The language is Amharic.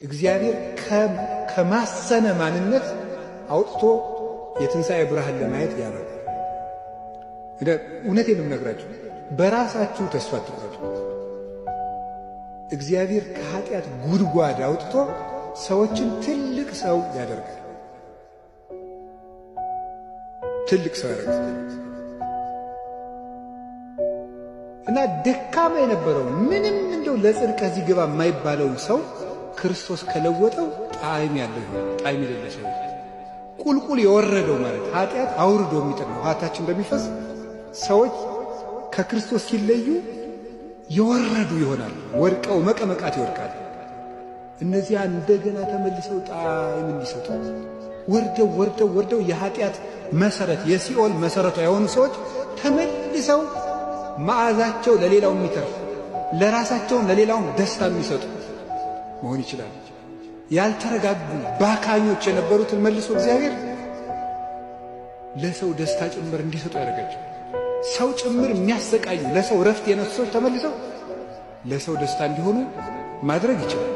እግዚአብሔር ከማሰነ ማንነት አውጥቶ የትንሣኤ ብርሃን ለማየት ያደርጋል። እውነቴን ነው የምነግራችሁ፣ በራሳችሁ ተስፋ አትቁረጡ። እግዚአብሔር ከኃጢአት ጉድጓድ አውጥቶ ሰዎችን ትልቅ ሰው ያደርጋል። ትልቅ ሰው ያደርጋል እና ደካማ የነበረውን ምንም እንደው ለጽድቅ እዚህ ግባ የማይባለውን ሰው ክርስቶስ ከለወጠው ጣዕም ያለው ጣዕም የሌለው ሰው ቁልቁል የወረደው ማለት ኃጢአት አውርዶ የሚጥል ነው። ኃጢአታችን በሚፈስ ሰዎች ከክርስቶስ ሲለዩ የወረዱ ይሆናል። ወድቀው መቀመቃት ይወድቃል። እነዚያ እንደገና ተመልሰው ጣዕም እንዲሰጡ ወርደው የኃጢአት መሰረት የሲኦል መሰረቷ የሆኑ ሰዎች ተመልሰው መዓዛቸው ለሌላው የሚተርፍ ለራሳቸውን ለሌላውን ደስታ የሚሰጡ መሆን ይችላል። ያልተረጋጉ ባካኞች የነበሩትን መልሶ እግዚአብሔር ለሰው ደስታ ጭምር እንዲሰጡ ያደረጋቸው፣ ሰው ጭምር የሚያሰቃዩ ለሰው ረፍት የነሱ ሰዎች ተመልሰው ለሰው ደስታ እንዲሆኑ ማድረግ ይችላል።